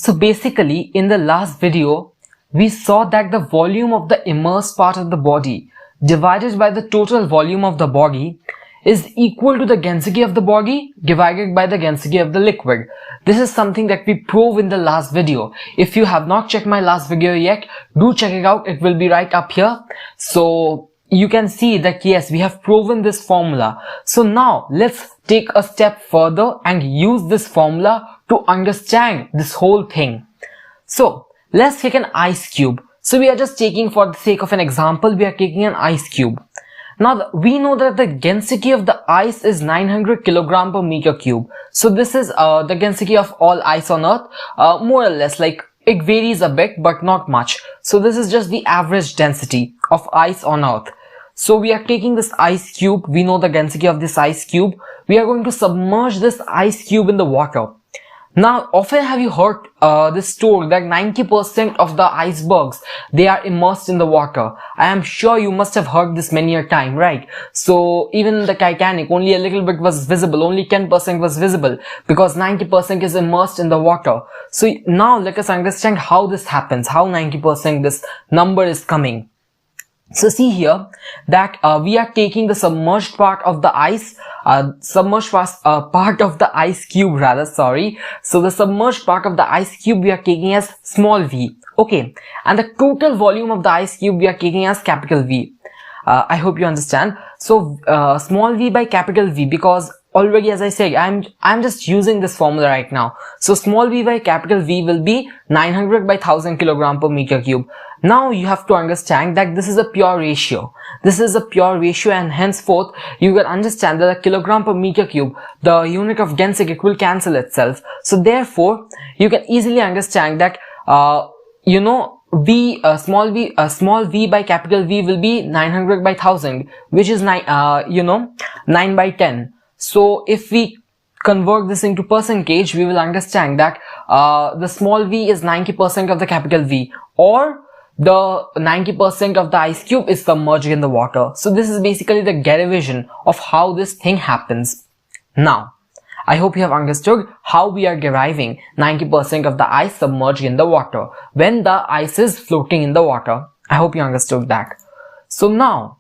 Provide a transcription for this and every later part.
So basically, in the last video, we saw that the volume of the immersed part of the body divided by the total volume of the body is equal to the density of the body divided by the density of the liquid. This is something that we proved in the last video. If you have not checked my last video yet, do check it out. It will be right up here. So you can see that yes, we have proven this formula. So now let's take a step further and use this formula to understand this whole thing. So let's take an ice cube. So we are just taking, for the sake of an example, we are taking an ice cube. Now we know that the density of the ice is 900 kilogram per meter cube. So this is the density of all ice on earth, more or less. Like it varies a bit but not much. So this is just the average density of ice on earth. So we are taking this ice cube, we know the density of this ice cube. We are going to submerge this ice cube in the water. Now, often have you heard this story that 90% of the icebergs, they are immersed in the water. I am sure you must have heard this many a time, right? So even the Titanic, only a little bit was visible, only 10% was visible because 90% is immersed in the water. So now let us understand how this happens, how 90% this number is coming. So see here that we are taking the submerged part of the ice, part of the ice cube rather, sorry. So the submerged part of the ice cube we are taking as small v, okay. And the total volume of the ice cube we are taking as capital V. I hope you understand. So small v by capital V, because already as I said, I'm just using this formula right now. So small v by capital V will be 900 by 1000 kilogram per meter cube. Now you have to understand that this is a pure ratio. This is a pure ratio, and henceforth you can understand that a kilogram per meter cube, the unit of density, it will cancel itself. So therefore you can easily understand that small v by capital V will be 900 by 1000, which is 9 by 10. So if we convert this into percentage, we will understand that the small v is 90% of the capital V, or the 90% of the ice cube is submerged in the water. So this is basically the derivation of how this thing happens. Now, I hope you have understood how we are deriving 90% of the ice submerged in the water when the ice is floating in the water. I hope you understood that. So now,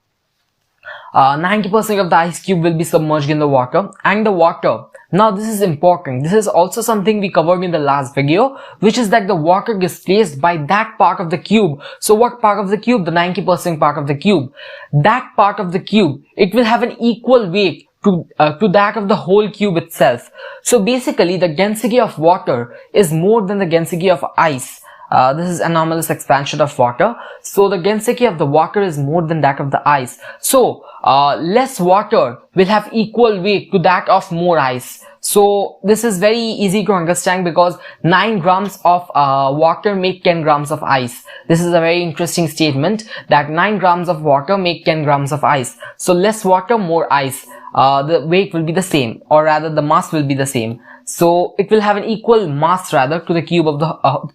90% of the ice cube will be submerged in the water, and the water, now this is important, this is also something we covered in the last video, which is that the water displaced by that part of the cube. So what part of the cube? The 90% part of the cube. That part of the cube, it will have an equal weight to that of the whole cube itself. So basically the density of water is more than the density of ice. This is anomalous expansion of water. So the density of the water is more than that of the ice. So less water will have equal weight to that of more ice. So this is very easy to understand because 9 grams of water make 10 grams of ice. This is a very interesting statement that 9 grams of water make 10 grams of ice. So less water, more ice. The weight will be the same, or rather the mass will be the same. So it will have an equal mass rather to the cube of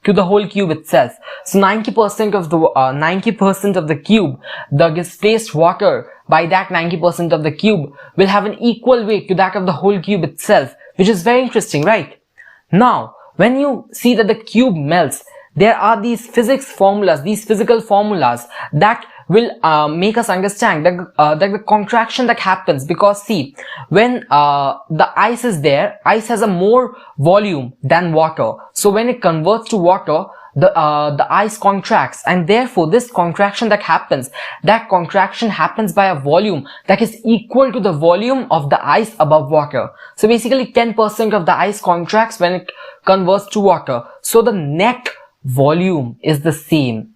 to the whole cube itself. So 90% of the cube, the displaced water by that 90% of the cube will have an equal weight to that of the whole cube itself, which is very interesting, right? Now, when you see that the cube melts, there are these physics formulas, these physical formulas that will make us understand that the contraction that happens, because see, when the ice is there, ice has a more volume than water. So when it converts to water, the ice contracts, and therefore this contraction that happens by a volume that is equal to the volume of the ice above water. So basically 10% of the ice contracts when it converts to water. So the net volume is the same.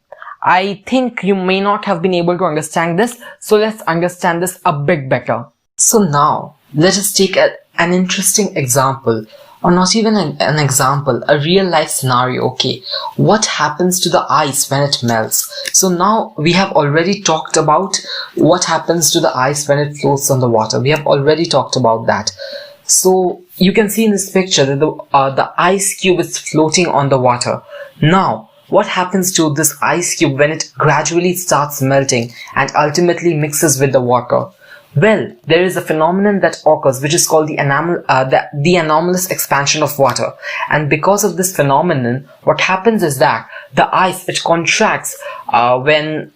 I think you may not have been able to understand this, so let's understand this a bit better. So now, let us take an interesting example, or not even an example, a real life scenario, okay? What happens to the ice when it melts? So now, we have already talked about what happens to the ice when it floats on the water. We have already talked about that. So, you can see in this picture that the ice cube is floating on the water. Now, what happens to this ice cube when it gradually starts melting and ultimately mixes with the water? Well, there is a phenomenon that occurs which is called the anomalous expansion of water. And because of this phenomenon, what happens is that the ice, it contracts when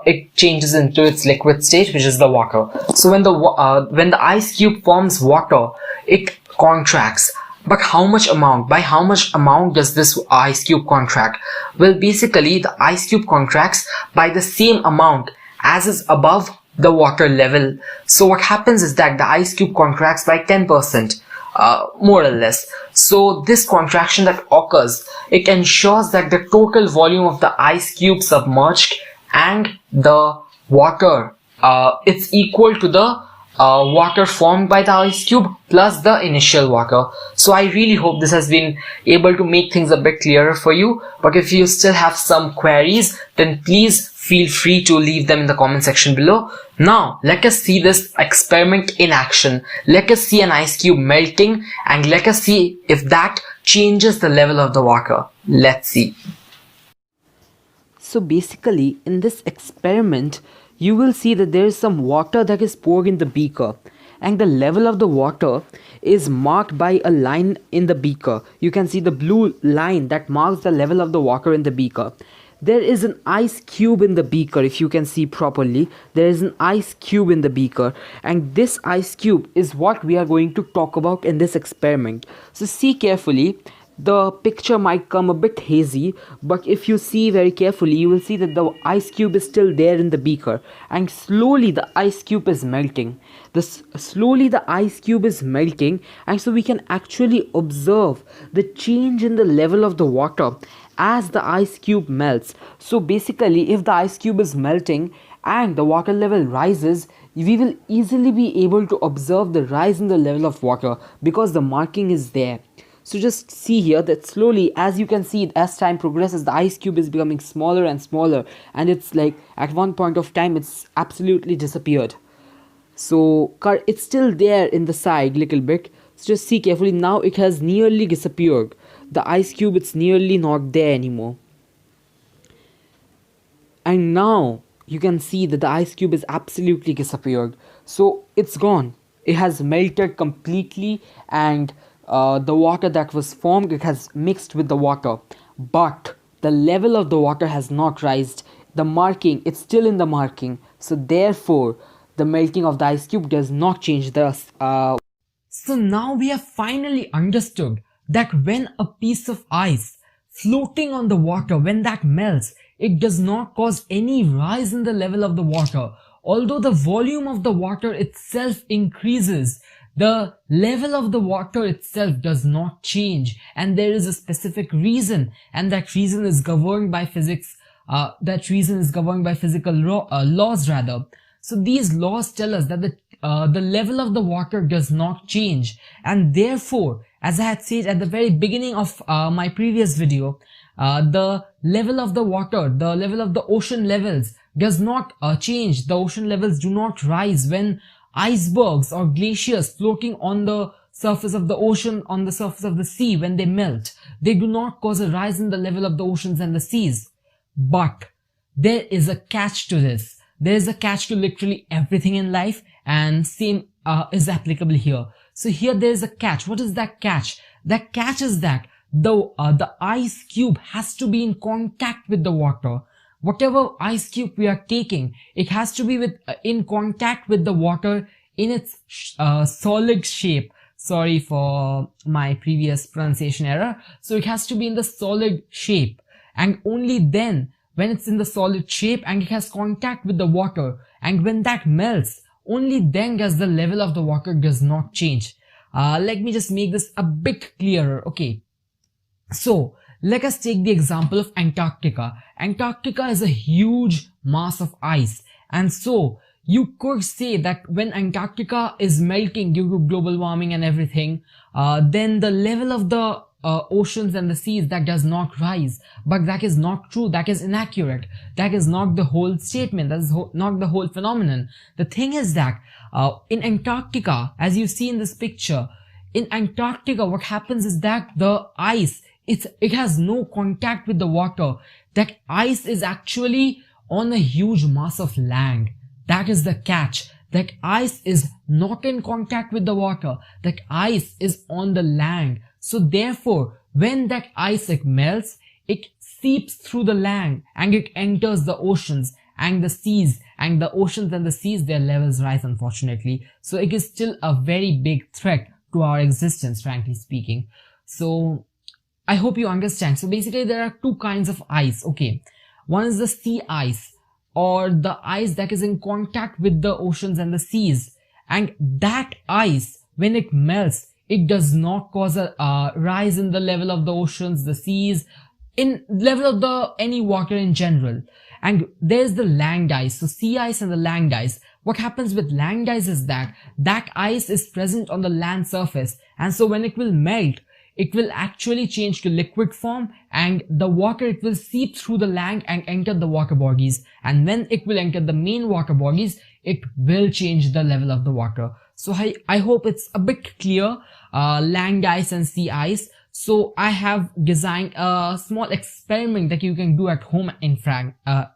it changes into its liquid state, which is the water. So when the ice cube forms water, it contracts. But how much amount? By how much amount does this ice cube contract? Well, basically the ice cube contracts by the same amount as is above the water level. So what happens is that the ice cube contracts by 10%, more or less. So this contraction that occurs, it ensures that the total volume of the ice cube submerged and the water, it's equal to the water formed by the ice cube plus the initial water. So I really hope this has been able to make things a bit clearer for you. But if you still have some queries, then please feel free to leave them in the comment section below. Now, let us see this experiment in action. Let us see an ice cube melting and let us see if that changes the level of the water. Let's see. So basically, in this experiment, you will see that there is some water that is poured in the beaker, and the level of the water is marked by a line in the beaker. You can see the blue line that marks the level of the water in the beaker. There is an ice cube in the beaker. If you can see properly, there is an ice cube in the beaker, and this ice cube is what we are going to talk about in this experiment. So see carefully. The picture might come a bit hazy, but if you see very carefully, you will see that the ice cube is still there in the beaker, and slowly the ice cube is melting. Slowly the ice cube is melting, and so we can actually observe the change in the level of the water as the ice cube melts. So basically, if the ice cube is melting and the water level rises, we will easily be able to observe the rise in the level of water because the marking is there. So just see here that slowly, as you can see, as time progresses, the ice cube is becoming smaller and smaller, and it's like at one point of time it's absolutely disappeared. So it's still there in the side little bit. So just see carefully. Now it has nearly disappeared. The ice cube, it's nearly not there anymore. And now you can see that the ice cube is absolutely disappeared. So it's gone. It has melted completely, and the water that was formed, it has mixed with the water, but the level of the water has not risen. The marking, it's still in the marking, so therefore the melting of the ice cube does not change the So now we have finally understood that when a piece of ice floating on the water, when that melts, it does not cause any rise in the level of the water. Although the volume of the water itself increases, the level of the water itself does not change, and there is a specific reason, and that reason is governed by physics. That reason is governed by physical laws rather. So these laws tell us that the level of the water does not change, and therefore, as I had said at the very beginning of my previous video, the level of the water, the level of the ocean levels does not change. The ocean levels do not rise when icebergs or glaciers floating on the surface of the ocean, on the surface of the sea, when they melt. They do not cause a rise in the level of the oceans and the seas. But there is a catch to this. There is a catch to literally everything in life, and same is applicable here. So here there is a catch. What is that catch? That catch is that the ice cube has to be in contact with the water. Whatever ice cube we are taking, it has to be in contact with the water in its solid shape. Sorry for my previous pronunciation error. So it has to be in the solid shape, and only then, when it's in the solid shape and it has contact with the water, and when that melts, only then does the level of the water does not change. Let me just make this a bit clearer. Okay, so let us take the example of Antarctica. Antarctica is a huge mass of ice, and so you could say that when Antarctica is melting due to global warming and everything, then the level of the oceans and the seas, that does not rise. But that is not true. That is inaccurate. That is not the whole statement. That is not the whole phenomenon. The thing is that in Antarctica, as you see in this picture, in Antarctica, what happens is that the ice, it has no contact with the water. That ice is actually on a huge mass of land. That is the catch. that ice is not in contact with the water, that ice is on the land. So therefore, when that ice melts, it seeps through the land and it enters the oceans and the seas, and the oceans and the seas, their levels rise, unfortunately. So it is still a very big threat to our existence, frankly speaking. So I hope you understand. So basically there are two kinds of ice, okay. One is the sea ice, or the ice that is in contact with the oceans and the seas. And that ice, when it melts, it does not cause a rise in the level of the oceans, the seas, in level of the any water in general. And there's the land ice, so sea ice and the land ice. What happens with land ice is that ice is present on the land surface, and so when it will melt, it will actually change to liquid form, and the water, it will seep through the land and enter the water bodies. And when it will enter the main water bodies, it will change the level of the water. So I hope it's a bit clear, land ice and sea ice. So I have designed a small experiment that you can do at home, in fact. That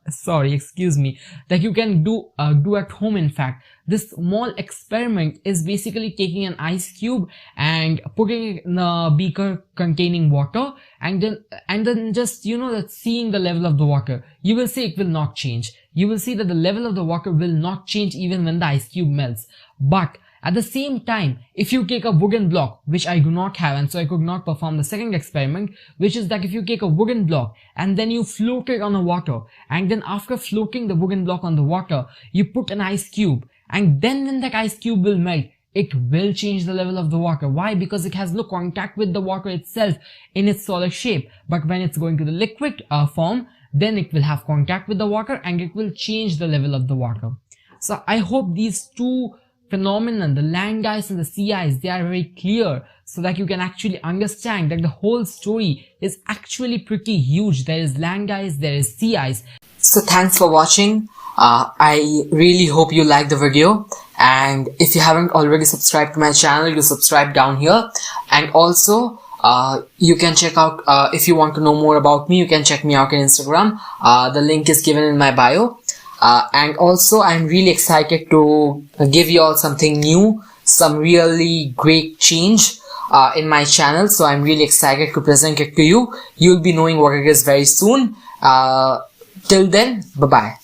you can do at home, in fact. This small experiment is basically taking an ice cube and putting it in a beaker containing water, and then just, seeing the level of the water. You will see it will not change. You will see that the level of the water will not change even when the ice cube melts. But at the same time, if you take a wooden block, which I do not have, and so I could not perform the second experiment, which is that if you take a wooden block and then you float it on the water, and then after floating the wooden block on the water, you put an ice cube, and then when that ice cube will melt, it will change the level of the water. Why? Because it has no contact with the water itself in its solid shape. But when it's going to the liquid form, then it will have contact with the water and it will change the level of the water. So I hope these two phenomenon, the land ice and the sea ice, they are very clear, so that you can actually understand that the whole story is actually pretty huge. There is land ice, there is sea ice. So thanks for watching. I really hope you liked the video, and if you haven't already subscribed to my channel, you subscribe down here. And also you can check out, if you want to know more about me, you can check me out on Instagram. The link is given in my bio. And also I'm really excited to give you all something new, some really great change in my channel. So I'm really excited to present it to you. You'll be knowing what it is very soon. Till then, bye bye.